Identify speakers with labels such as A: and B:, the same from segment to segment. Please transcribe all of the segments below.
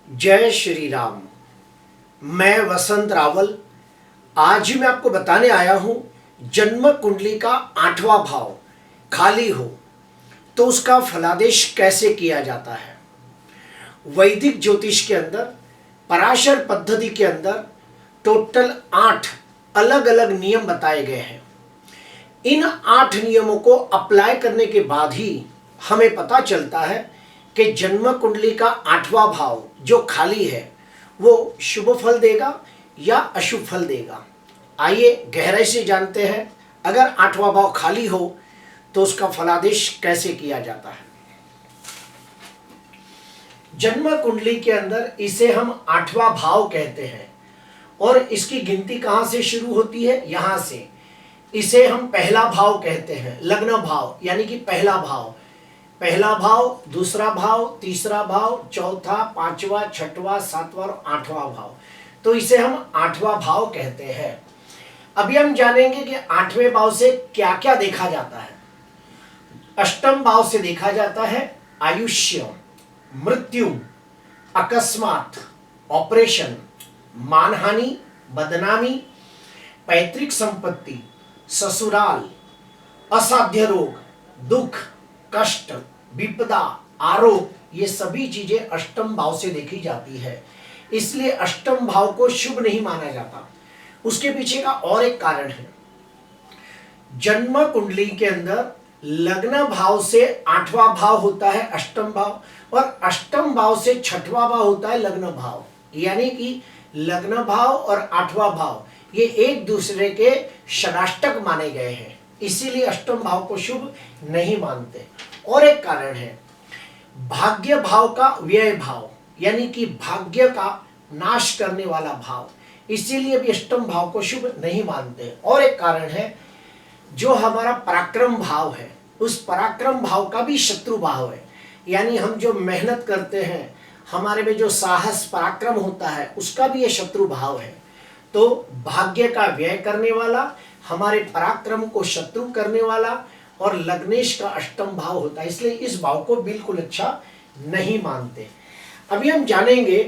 A: जय श्री राम। मैं वसंत रावल। आज मैं आपको बताने आया हूं जन्म कुंडली का 8वां भाव खाली हो तो उसका फलादेश कैसे किया जाता है। वैदिक ज्योतिष के अंदर पराशर पद्धति के अंदर टोटल 8 अलग अलग नियम बताए गए हैं। इन 8 नियमों को अप्लाई करने के बाद ही हमें पता चलता है कि जन्म कुंडली का 8वां भाव जो खाली है वो शुभ फल देगा या अशुभ फल देगा। आइए गहराई से जानते हैं अगर 8वां भाव खाली हो तो उसका फलादेश कैसे किया जाता है। जन्म कुंडली के अंदर इसे हम 8वां भाव कहते हैं और इसकी गिनती कहां से शुरू होती है, यहां से। इसे हम पहला भाव कहते हैं, लग्न भाव यानी कि पहला भाव। पहला भाव, दूसरा भाव, तीसरा भाव, चौथा, पांचवा, छठवां, सातवां और 8वां भाव। तो इसे हम 8वां भाव कहते हैं। अभी हम जानेंगे कि 8वें भाव से क्या क्या देखा जाता है। अष्टम भाव से देखा जाता है आयुष्य, मृत्यु, अकस्मात, ऑपरेशन, मानहानि, बदनामी, पैतृक संपत्ति, ससुराल, असाध्य रोग, दुख, कष्ट, विपदा, आरोप, ये सभी चीजें अष्टम भाव से देखी जाती है। इसलिए अष्टम भाव को शुभ नहीं माना जाता। उसके पीछे का और एक कारण है। जन्म कुंडली के अंदर लग्न भाव से 8वां भाव होता है अष्टम भाव, और अष्टम भाव से 6वां भाव होता है लग्न भाव। यानी कि लग्न भाव और 8वां भाव ये एक दूसरे के षडाष्टक माने गए हैं, इसीलिए अष्टम भाव को शुभ नहीं मानते। और एक कारण है भाग्य भाव का व्यय भाव, यानी कि भाग्य का नाश करने वाला भाव, इसीलिए भी अष्टम भाव को शुभ नहीं मानते। और एक कारण है जो हमारा पराक्रम भाव है, उस पराक्रम भाव का भी शत्रु भाव है। यानी हम जो मेहनत करते हैं, हमारे में जो साहस पराक्रम होता है, उसका भी ये शत्रु भाव है। तो भाग्य का व्यय करने वाला, हमारे पराक्रम को शत्रु करने वाला और लग्नेश का अष्टम भाव होता है, इसलिए इस भाव को बिल्कुल अच्छा नहीं मानते। अभी हम जानेंगे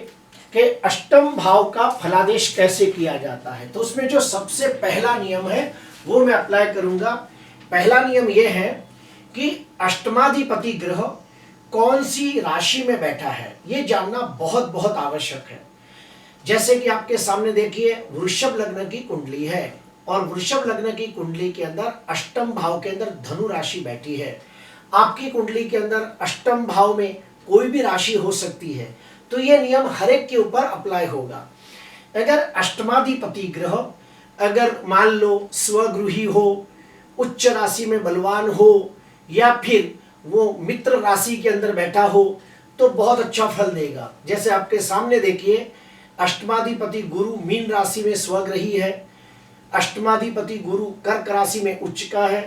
A: कि अष्टम भाव का फलादेश कैसे किया जाता है। तो उसमें जो सबसे पहला नियम है वो मैं अप्लाई करूंगा। पहला नियम यह है कि अष्टमाधिपति ग्रह कौन सी राशि में बैठा है, ये जानना बहुत बहुत आवश्यक है। जैसे कि आपके सामने देखिए वृषभ लग्न की कुंडली है और वृषभ लग्न की कुंडली के अंदर अष्टम भाव के अंदर धनु राशि बैठी है। आपकी कुंडली के अंदर अष्टम भाव में कोई भी राशि हो सकती है, तो यह नियम हर एक के ऊपर अप्लाई होगा। अगर अष्टमाधिपति ग्रह अगर मान लो स्वगृही हो, उच्च राशि में बलवान हो, या फिर वो मित्र राशि के अंदर बैठा हो तो बहुत अच्छा फल देगा। जैसे आपके सामने देखिए अष्टमाधिपति गुरु मीन राशि में स्वग्रही है, अष्टमाधिपति गुरु कर्क राशि में उच्च का है,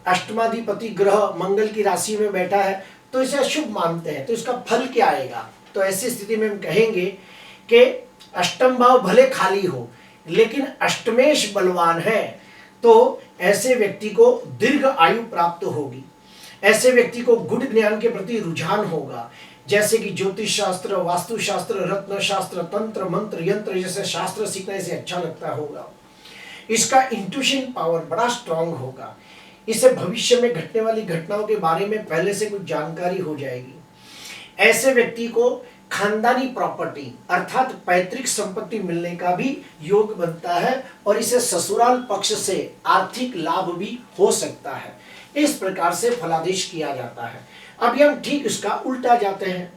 A: अष्टमाधिपति ग्रह मंगल की राशि में बैठा है, तो इसे शुभ मानते हैं। तो इसका फल क्या आएगा? तो ऐसी स्थिति में हम कहेंगे कि अष्टम भाव भले खाली हो लेकिन अष्टमेश बलवान है, तो ऐसे व्यक्ति को दीर्घ आयु प्राप्त होगी। ऐसे व्यक्ति को गुड़ ज्ञान के प्रति रुझान होगा, जैसे कि ज्योतिष शास्त्र, वास्तु शास्त्र, रत्न शास्त्र, तंत्र मंत्र यंत्र जैसे शास्त्र सीखने से अच्छा लगता होगा। इसका इंट्यूशन पावर बड़ा स्ट्रांग होगा। इसे भविष्य में घटने वाली घटनाओं के बारे में पहले से कुछ जानकारी हो जाएगी। ऐसे व्यक्ति को खानदानी प्रॉपर्टी अर्थात पैतृक संपत्ति मिलने का भी योग बनता है और इसे ससुराल पक्ष से आर्थिक लाभ भी हो सकता है। इस प्रकार से फलादेश किया जाता है। अभी हम ठीक इसका उल्टा जाते हैं।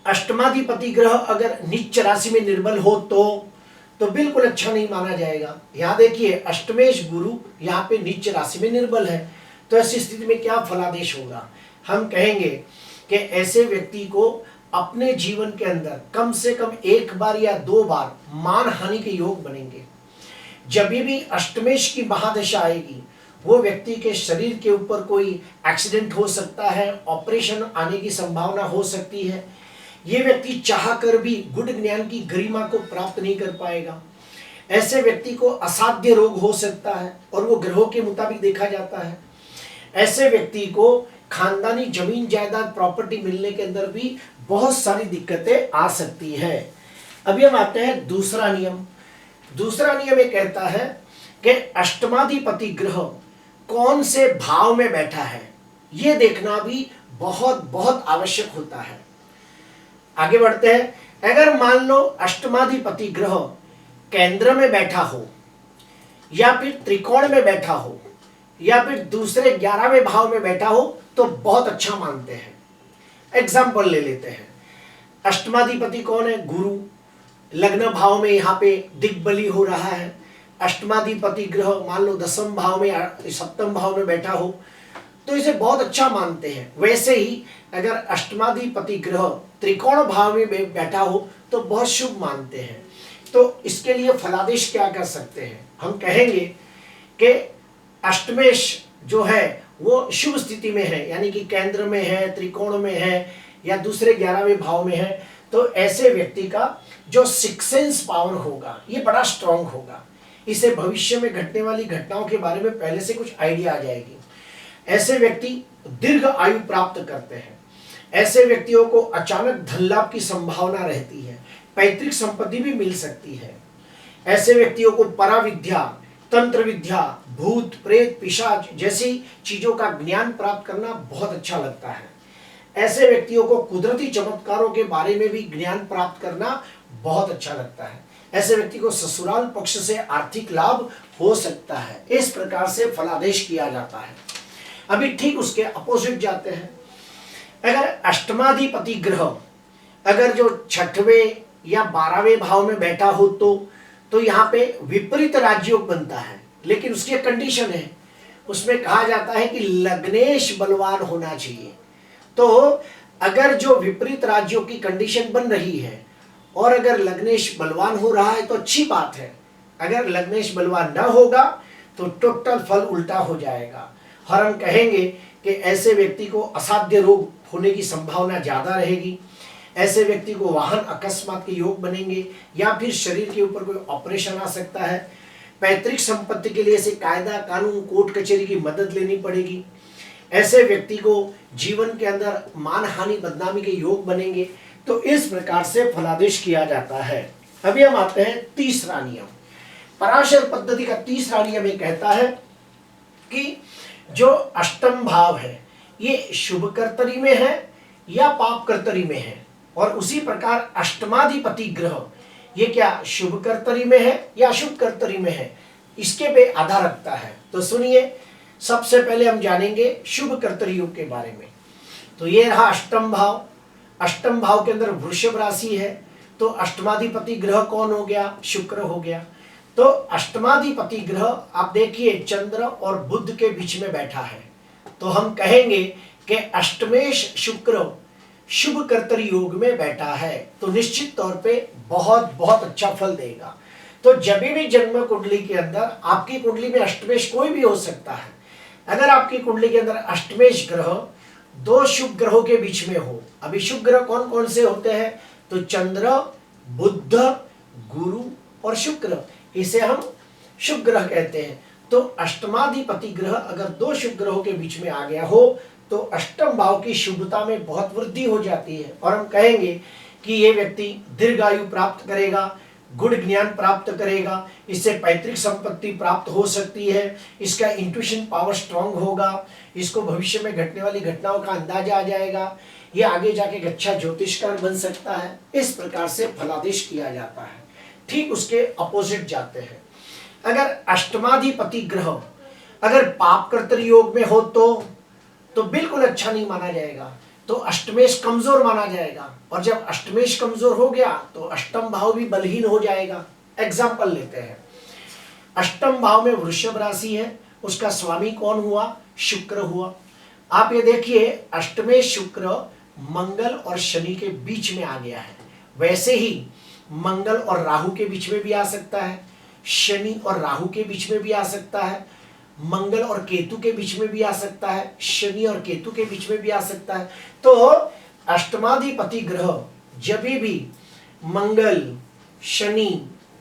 A: अष्टमाधिपति ग्रह अगर नीच राशि में निर्बल हो तो बिल्कुल अच्छा नहीं माना जाएगा। यहाँ देखिए अष्टमेश गुरु यहाँ पे नीच राशि में निर्बल है, तो ऐसी स्थिति में क्या फलादेश होगा? हम कहेंगे कि ऐसे व्यक्ति को अपने जीवन के अंदर कम से कम 1 बार या 2 बार मान हानि के योग बनेंगे। जब भी अष्टमेश की महादशा आएगी, वो व्यक्ति के शरीर के ऊपर कोई एक्सीडेंट हो सकता है, ऑपरेशन आने की संभावना हो सकती है। ये व्यक्ति चाहकर भी गुड़ ज्ञान की गरिमा को प्राप्त नहीं कर पाएगा। ऐसे व्यक्ति को असाध्य रोग हो सकता है और वो ग्रहों के मुताबिक देखा जाता है। ऐसे व्यक्ति को खानदानी जमीन जायदाद प्रॉपर्टी मिलने के अंदर भी बहुत सारी दिक्कतें आ सकती है। अभी हम आते हैं दूसरा नियम। दूसरा नियम ये कहता है कि अष्टमाधिपति ग्रह कौन से भाव में बैठा है, ये देखना भी बहुत बहुत आवश्यक होता है। आगे बढ़ते हैं। अगर मान लो अष्टमाधिपति ग्रह केंद्र में बैठा हो, या फिर त्रिकोण में बैठा हो, या फिर दूसरे 11वें भाव में बैठा हो, तो बहुत अच्छा मानते हैं। एग्जाम्पल ले लेते हैं। अष्टमाधिपति कौन है? गुरु। लग्न भाव में यहाँ पे दिग्बली हो रहा है। अष्टमाधिपति ग्रह मान लो 10वें भाव में, 7वें भाव में बैठा हो, तो इसे बहुत अच्छा मानते हैं। वैसे ही अगर अष्टमाधिपति ग्रह त्रिकोण भाव में बैठा हो तो बहुत शुभ मानते हैं। तो इसके लिए फलादेश क्या कर सकते हैं? हम कहेंगे कि अष्टमेश जो है वो शुभ स्थिति में है, यानी कि केंद्र में है, त्रिकोण में है, या दूसरे 11वें भाव में है, तो ऐसे व्यक्ति का जो सिक्स सेंस पावर होगा ये बड़ा स्ट्रांग होगा। इसे भविष्य में घटने वाली घटनाओं के बारे में पहले से कुछ आइडिया आ जाएगी। ऐसे व्यक्ति दीर्घ आयु प्राप्त करते हैं। ऐसे व्यक्तियों को अचानक धन लाभ की संभावना रहती है। पैतृक संपत्ति भी मिल सकती है। ऐसे व्यक्तियों को पराविद्या, तंत्र विद्या, भूत प्रेत पिशाच जैसी चीजों का ज्ञान प्राप्त करना बहुत अच्छा लगता है। ऐसे व्यक्तियों को कुदरती चमत्कारों के बारे में भी ज्ञान प्राप्त करना बहुत अच्छा लगता है। ऐसे व्यक्ति को ससुराल पक्ष से आर्थिक लाभ हो सकता है। इस प्रकार से फलादेश किया जाता है। अभी ठीक उसके अपोजिट जाते हैं। अगर अष्टमाधिपति ग्रह अगर जो 6वें या 12वें भाव में बैठा हो तो यहाँ पे विपरीत राजयोग बनता है, लेकिन उसकी कंडीशन है, उसमें कहा जाता है कि लग्नेश बलवान होना चाहिए। तो अगर जो विपरीत राजयोग की कंडीशन बन रही है और अगर लग्नेश बलवान हो रहा है तो अच्छी बात है। अगर लग्नेश बलवान न होगा तो टोटल फल उल्टा हो जाएगा, और हम कहेंगे कि ऐसे व्यक्ति को असाध्य रोग होने की संभावना ज्यादा रहेगी। ऐसे व्यक्ति को वाहन अकस्मात के योग बनेंगे, या फिर शरीर के ऊपर कोई ऑपरेशन आ सकता है। पैतृक संपत्ति के लिए से कायदा कानून कोर्ट कचहरी की मदद लेनी पड़ेगी। ऐसे व्यक्ति को जीवन के अंदर मान हानि बदनामी के योग बनेंगे। तो इस प्रकार से फलादेश किया जाता है। अभी हम आते हैं तीसरा नियम। पराशर पद्धति का तीसरा नियम ये कहता है कि जो अष्टम भाव है ये शुभ कर्तरी में है या पाप कर्तरी में है, और उसी प्रकार अष्टमाधिपति ग्रह ये क्या शुभ कर्तरी में है या अशुभ कर्तरी में है, इसके पे आधार रखता है। तो सुनिए, सबसे पहले हम जानेंगे शुभ कर्तरी योग के बारे में। तो ये रहा अष्टम भाव। अष्टम भाव के अंदर वृषभ राशि है, तो अष्टमाधिपति ग्रह कौन हो गया? शुक्र हो गया। तो अष्टमाधिपति ग्रह आप देखिए चंद्र और बुध के बीच में बैठा है, तो हम कहेंगे कि अष्टमेश शुक्र शुभ कर्तरी योग में बैठा है, तो निश्चित तौर पे बहुत बहुत अच्छा फल देगा। तो जब भी जन्म कुंडली के अंदर आपकी कुंडली में अष्टमेश कोई भी हो सकता है। अगर आपकी कुंडली के अंदर अष्टमेश ग्रह दो शुभ ग्रहों के बीच में हो, अभी शुभ ग्रह कौन कौन से होते हैं? तो चंद्र, बुध, गुरु और शुक्र, इसे हम शुभ ग्रह कहते हैं। तो अष्टमाधिपति ग्रह अगर दो शुभ ग्रहों के बीच में आ गया हो तो अष्टम भाव की शुभता में बहुत वृद्धि हो जाती है, और हम कहेंगे कि ये व्यक्ति दीर्घायु प्राप्त करेगा, गुण ज्ञान प्राप्त करेगा, इससे पैतृक संपत्ति प्राप्त हो सकती है, इसका इंट्यूशन पावर स्ट्रांग होगा, इसको भविष्य में घटने वाली घटनाओं का अंदाजा आ जाएगा, ये आगे जाके एक अच्छा ज्योतिषकार बन सकता है। इस प्रकार से फलादेश किया जाता है। ठीक उसके अपोजिट जाते हैं। अगर अष्टमाधिपति ग्रह अगर पाप कर्तरी योग में हो तो बिल्कुल अच्छा नहीं माना जाएगा, तो अष्टमेश कमजोर माना जाएगा, और जब अष्टमेश कमजोर हो गया तो अष्टम भाव भी बलहीन हो जाएगा। एग्जाम्पल लेते हैं। अष्टम भाव में वृषभ राशि है, उसका स्वामी कौन हुआ? शुक्र हुआ। आप ये देखिए अष्टमेश शुक्र मंगल और शनि के बीच में आ गया है। वैसे ही मंगल और राहु के बीच में भी आ सकता है, शनि और राहु के बीच में भी आ सकता है, मंगल और केतु के बीच में भी आ सकता है, शनि और केतु के बीच में भी आ सकता है। तो अष्टमाधिपति ग्रह जब भी मंगल, शनि,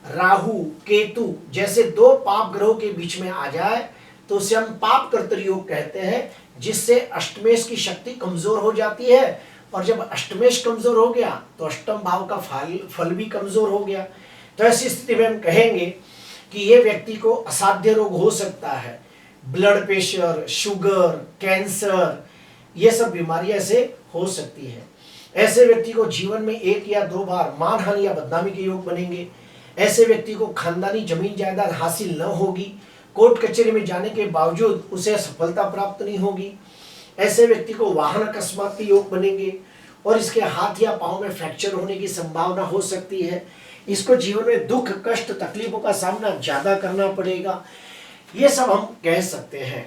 A: राहु, केतु जैसे दो पाप ग्रहों के बीच में आ जाए तो उसे हम पाप कर्तरी योग कहते हैं, जिससे अष्टमेश की शक्ति कमजोर हो जाती है। और जब अष्टमेश कमजोर हो गया तो अष्टम भाव का फल भी कमजोर हो गया। तो ऐसी स्थिति में हम कहेंगे कि ये व्यक्ति को असाध्य रोग हो सकता है, ब्लड प्रेशर, शुगर, कैंसर, ये सब बीमारियां ऐसे हो सकती है। ऐसे व्यक्ति को जीवन में 1 या 2 बार मानहानि या बदनामी के योग बनेंगे। ऐसे व्यक्ति को खानदानी जमीन जायदाद हासिल न होगी, कोर्ट कचहरी में जाने के बावजूद उसे सफलता प्राप्त नहीं होगी। ऐसे व्यक्ति को वाहन अकस्मात के योग बनेंगे और इसके हाथ या पांव में फ्रैक्चर होने की संभावना हो सकती है। इसको जीवन में दुख, कष्ट, तकलीफों का सामना ज्यादा करना पड़ेगा। ये सब हम कह सकते हैं।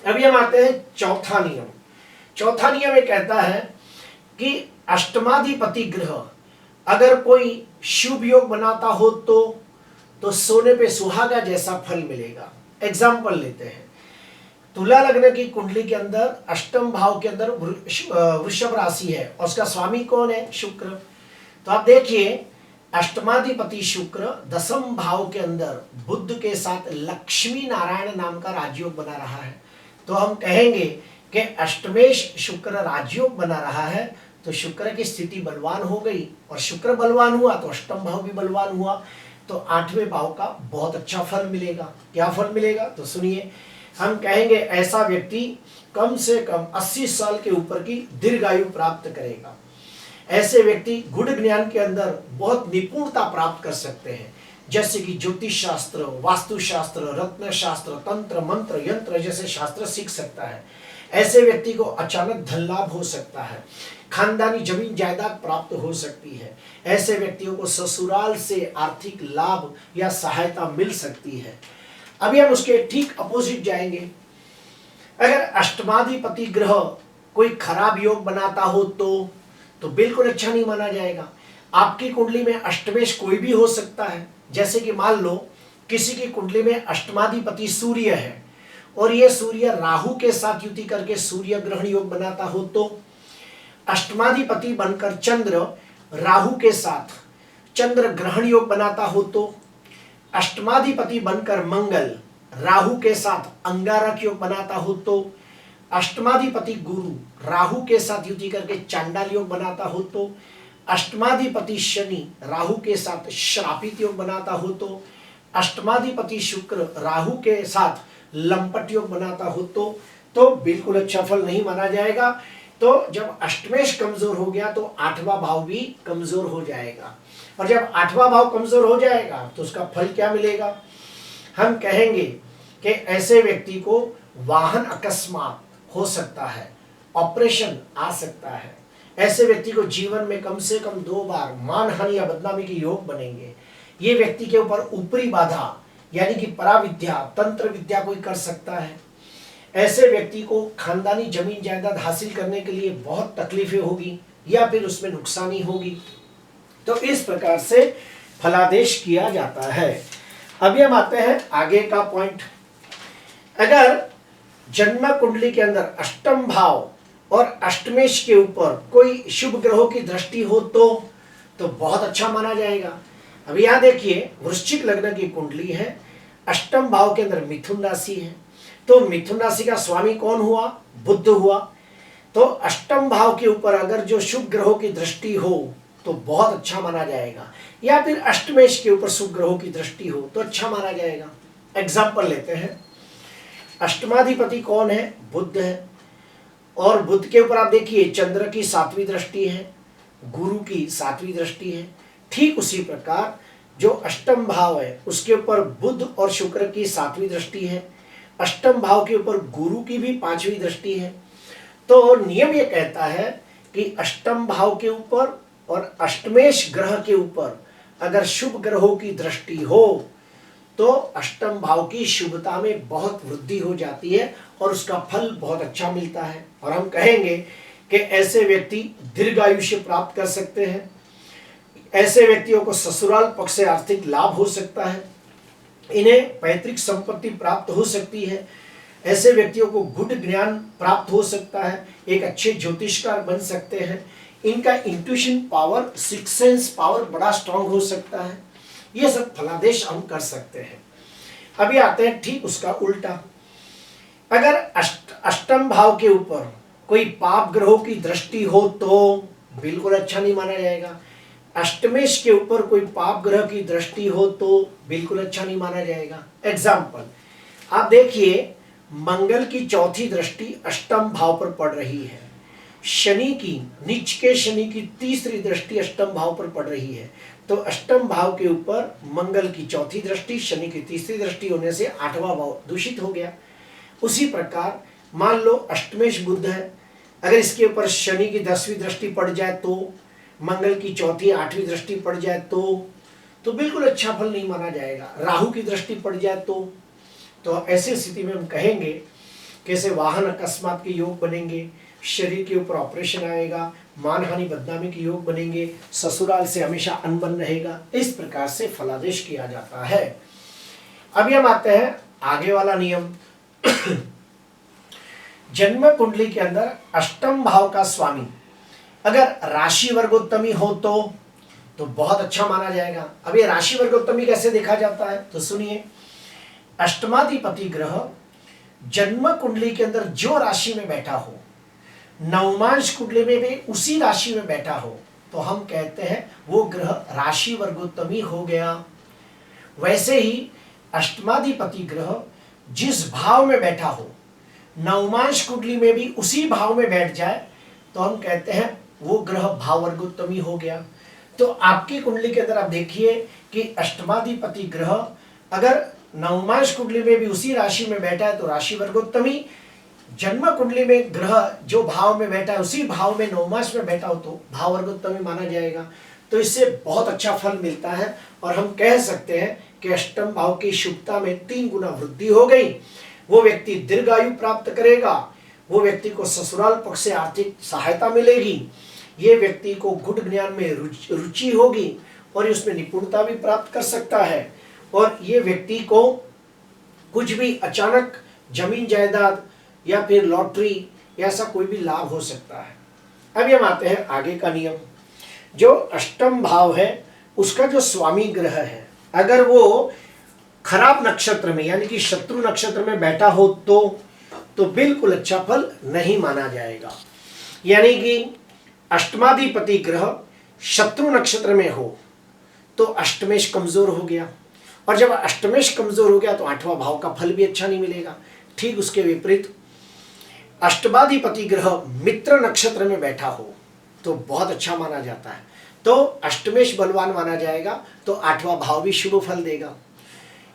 A: अभी हम आते हैं चौथा नियम। चौथा नियम ये कहता है कि अष्टमाधिपति ग्रह अगर कोई शुभ योग बनाता हो तो सोने पे सुहागा जैसा फल मिलेगा। एग्जाम्पल लेते हैं, तुला लग्न की कुंडली के अंदर अष्टम भाव के अंदर वृषभ राशि है और उसका स्वामी कौन है? शुक्र। तो आप देखिए, अष्टमाधिपति शुक्र 10वें भाव के अंदर बुध के साथ लक्ष्मी नारायण नाम का राजयोग बना रहा है। तो हम कहेंगे कि अष्टमेश शुक्र राजयोग बना रहा है, तो शुक्र की स्थिति बलवान हो गई और शुक्र बलवान हुआ तो अष्टम भाव भी बलवान हुआ, तो 8वें भाव का बहुत अच्छा फल मिलेगा। क्या फल मिलेगा? तो सुनिए, हम कहेंगे ऐसा व्यक्ति कम से कम 80 साल के ऊपर की दीर्घायु प्राप्त करेगा। ऐसे व्यक्ति गुण ज्ञान के अंदर बहुत निपुणता प्राप्त कर सकते हैं, जैसे कि ज्योतिष शास्त्र, वास्तु शास्त्र, रत्न शास्त्र, तंत्र, मंत्र, यंत्र जैसे शास्त्र सीख सकता है। ऐसे व्यक्ति को अचानक धन लाभ हो सकता है, खानदानी जमीन जायदाद प्राप्त हो सकती है। ऐसे व्यक्तियों को ससुराल से आर्थिक लाभ या सहायता मिल सकती है। अभी हम उसके ठीक अपोजिट जाएंगे। अगर अष्टमाधिपति ग्रह कोई खराब योग बनाता हो तो बिल्कुल अच्छा नहीं माना जाएगा। आपकी कुंडली में अष्टमेश कोई भी हो सकता है। जैसे कि मान लो किसी की कुंडली में अष्टमाधिपति सूर्य है और ये सूर्य राहु के साथ युति करके सूर्य ग्रहण योग बनाता हो, तो अष्टमाधिपति बनकर चंद्र राहु के साथ चंद्र ग्रहण योग बनाता हो, तो अष्टमाधिपति बनकर मंगल राहु के साथ अंगारक योग बनाता हो, तो अष्टमाधिपति गुरु राहु के साथ युति करके चांडाल योग बनाता हो, तो अष्टमाधिपति शनि राहु के साथ श्रापित योग बनाता हो, तो अष्टमाधिपति शुक्र राहु के साथ लंपट योग बनाता हो तो बिल्कुल अच्छा फल नहीं माना जाएगा। तो जब अष्टमेश कमजोर हो गया तो 8वां भाव भी कमजोर हो जाएगा, और जब 8वां भाव कमजोर हो जाएगा तो उसका फल क्या मिलेगा? हम कहेंगे कि ऐसे व्यक्ति को वाहन अकस्मात हो सकता है, ऑपरेशन आ सकता है। ऐसे व्यक्ति को जीवन में कम से कम 2 बार मानहानि या बदनामी के योग बनेंगे। ये व्यक्ति के ऊपर ऊपरी बाधा यानी कि पराविद्या, तंत्र विद्या कोई कर सकता है। ऐसे व्यक्ति को खानदानी जमीन जायदाद हासिल करने के लिए बहुत तकलीफें होगी या फिर उसमें नुकसानी होगी। तो इस प्रकार से फलादेश किया जाता है। अभी हम आते हैं आगे का पॉइंट। अगर जन्म कुंडली के अंदर अष्टम भाव और अष्टमेश के ऊपर कोई शुभ ग्रहों की दृष्टि हो तो बहुत अच्छा माना जाएगा। अभी यहां देखिए, वृश्चिक लग्न की कुंडली है, अष्टम भाव के अंदर मिथुन राशि है, तो मिथुन राशि का स्वामी कौन हुआ? बुध हुआ। तो अष्टम भाव के ऊपर अगर जो शुभ ग्रहों की दृष्टि हो तो बहुत अच्छा माना जाएगा, या फिर अष्टमेश के ऊपर शुभ ग्रहों की दृष्टि हो तो अच्छा माना जाएगा। एग्जाम्पल लेते हैं, अष्टमाधिपति कौन है? बुध है, और बुध के ऊपर आप देखिए चंद्र की 7वीं दृष्टि है, गुरु की 7वीं दृष्टि है। ठीक उसी प्रकार जो अष्टम भाव है उसके ऊपर बुध और शुक्र की 7वीं दृष्टि है, अष्टम भाव के ऊपर गुरु की भी 5वीं दृष्टि है। तो नियम ये कहता है कि अष्टम भाव के ऊपर और अष्टमेश ग्रह के ऊपर अगर शुभ ग्रहों की दृष्टि हो तो अष्टम भाव की शुभता में बहुत वृद्धि हो जाती है और उसका फल बहुत अच्छा मिलता है। और हम कहेंगे कि ऐसे व्यक्ति दीर्घायुष्य प्राप्त कर सकते हैं। ऐसे व्यक्तियों को ससुराल पक्ष से आर्थिक लाभ हो सकता है, इन्हें पैतृक संपत्ति प्राप्त हो सकती है। ऐसे व्यक्तियों को गुण ज्ञान प्राप्त हो सकता है, एक अच्छे ज्योतिषकार बन सकते हैं। इनका intuition power, six sense power बड़ा स्ट्रांग हो सकता है। ये सब फलादेश हम कर सकते हैं। अभी आते हैं ठीक उसका उल्टा। अगर अष्टम भाव के ऊपर कोई पाप ग्रहों की दृष्टि हो तो बिल्कुल अच्छा नहीं माना जाएगा। अष्टमेश के ऊपर कोई पाप ग्रह की दृष्टि हो तो बिल्कुल अच्छा नहीं माना जाएगा। एग्जाम्पल आप देखिए, मंगल की चौथी दृष्टि अष्टम भाव पर पड़ रही है, शनि की, नीच के शनि की तीसरी दृष्टि अष्टम भाव पर पड़ रही है, तो अष्टम भाव के ऊपर मंगल की चौथी दृष्टि, शनि की तीसरी दृष्टि होने से आठवां भाव दूषित हो गया। उसी प्रकार मान लो अष्टमेश बुध है, अगर इसके ऊपर शनि की 10वीं दृष्टि पड़ जाए तो, मंगल की चौथी 8वीं दृष्टि पड़ जाए तो बिल्कुल अच्छा फल नहीं माना जाएगा। राहु की दृष्टि पड़ जाए तो ऐसी स्थिति में हम कहेंगे कैसे वाहन अकस्मात के योग बनेंगे, शरीर के ऊपर ऑपरेशन आएगा, मानहानि बदनामी के योग बनेंगे, ससुराल से हमेशा अनबन रहेगा। इस प्रकार से फलादेश किया जाता है। अभी हम आते हैं आगे वाला नियम। जन्म कुंडली के अंदर अष्टम भाव का स्वामी अगर राशि वर्गोत्तमी हो तो बहुत अच्छा माना जाएगा। अब ये राशि वर्गोत्तमी कैसे देखा जाता है तो सुनिए, अष्टमाधिपति ग्रह जन्म कुंडली के अंदर जो राशि में बैठा हो, नवमांश कुंडली में भी उसी राशि में बैठा हो, तो हम कहते हैं वो ग्रह राशि वर्गोत्तमी हो गया। वैसे ही अष्टमाधिपति ग्रह जिस भाव में बैठा हो, नवमांश कुंडली में भी उसी भाव में बैठ जाए, तो हम कहते हैं वो ग्रह भाव वर्गोत्तमी हो गया। तो आपकी कुंडली के अंदर आप देखिए कि अष्टमाधिपति ग्रह अगर नवमांश कुंडली में भी उसी राशि में बैठा है तो राशि वर्गोत्तमी, जन्म कुंडली में ग्रह जो भाव में बैठा है उसी भाव में नवमांश में बैठा हो तो भाव वर्गोत्तमी माना जाएगा। तो इससे बहुत अच्छा फल मिलता है और हम कह सकते हैं कि अष्टम भाव की शुभता में 3 गुना वृद्धि हो गई। वो व्यक्ति दीर्घायु प्राप्त करेगा, वो व्यक्ति को ससुराल पक्ष से आर्थिक सहायता मिलेगी, ये व्यक्ति को गुड़ ज्ञान में रुचि होगी और उसमें निपुणता भी प्राप्त कर सकता है, और ये व्यक्ति को कुछ भी अचानक जमीन जायदाद या फिर लॉटरी या ऐसा कोई भी लाभ हो सकता है। अभी हम आते हैं आगे का नियम। जो अष्टम भाव है उसका जो स्वामी ग्रह है, अगर वो खराब नक्षत्र में यानी कि शत्रु नक्षत्र में बैठा हो तो बिल्कुल अच्छा फल नहीं माना जाएगा। यानी कि अष्टमाधिपति ग्रह शत्रु नक्षत्र में हो तो अष्टमेश कमजोर हो गया, और जब अष्टमेश कमजोर हो गया तो 8वां भाव का फल भी अच्छा नहीं मिलेगा। ठीक उसके विपरीत अष्टमाधिपति ग्रह मित्र नक्षत्र में बैठा हो तो बहुत अच्छा माना जाता है, तो अष्टमेश बलवान माना जाएगा, तो 8वां भाव भी शुभ फल देगा।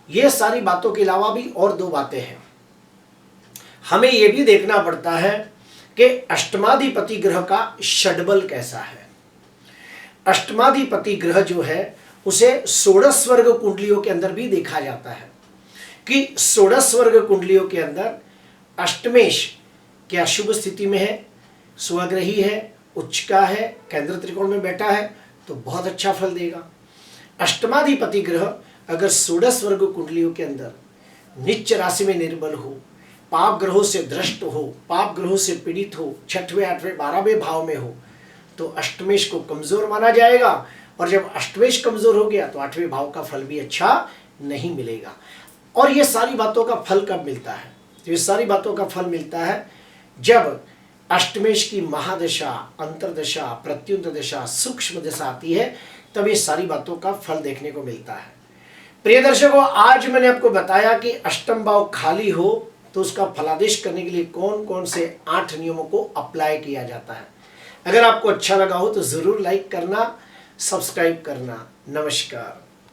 A: ये सारी बातों के अलावा भी और 2 बातें हैं। हमें यह भी देखना पड़ता है कि अष्टमाधिपति ग्रह का षड्बल कैसा है। अष्टमाधिपति ग्रह जो है उसे षोडश वर्ग कुंडलियों के अंदर भी देखा जाता है कि षोडश वर्ग कुंडलियों के अंदर अष्टमेश क्या शुभ स्थिति में है, स्वग्रही है, उच्च का है, केंद्र त्रिकोण में बैठा है तो बहुत अच्छा फल देगा। अष्टमाधिपति ग्रह अगर षोडश वर्ग कुंडलियों के अंदर नीच राशि में निर्बल हो, पाप ग्रहों से दृष्ट हो, पाप ग्रहों से पीड़ित हो, 6वें 8वें 12वें भाव में हो तो अष्टमेश को कमजोर माना जाएगा, और जब अष्टमेश कमजोर हो गया तो 8वें भाव का फल भी अच्छा नहीं मिलेगा। और ये सारी बातों का फल कब मिलता है? तो ये सारी बातों का फल मिलता है जब अष्टमेश की महादशा, अंतरदशा, प्रत्युत दशा, सूक्ष्म दशा आती है, तब ये सारी बातों का फल देखने को मिलता है। प्रिय दर्शकों, आज मैंने आपको बताया कि अष्टम भाव खाली हो तो उसका फलादेश करने के लिए कौन कौन से 8 नियमों को अप्लाई किया जाता है। अगर आपको अच्छा लगा हो तो जरूर लाइक करना, सब्सक्राइब करना। नमस्कार।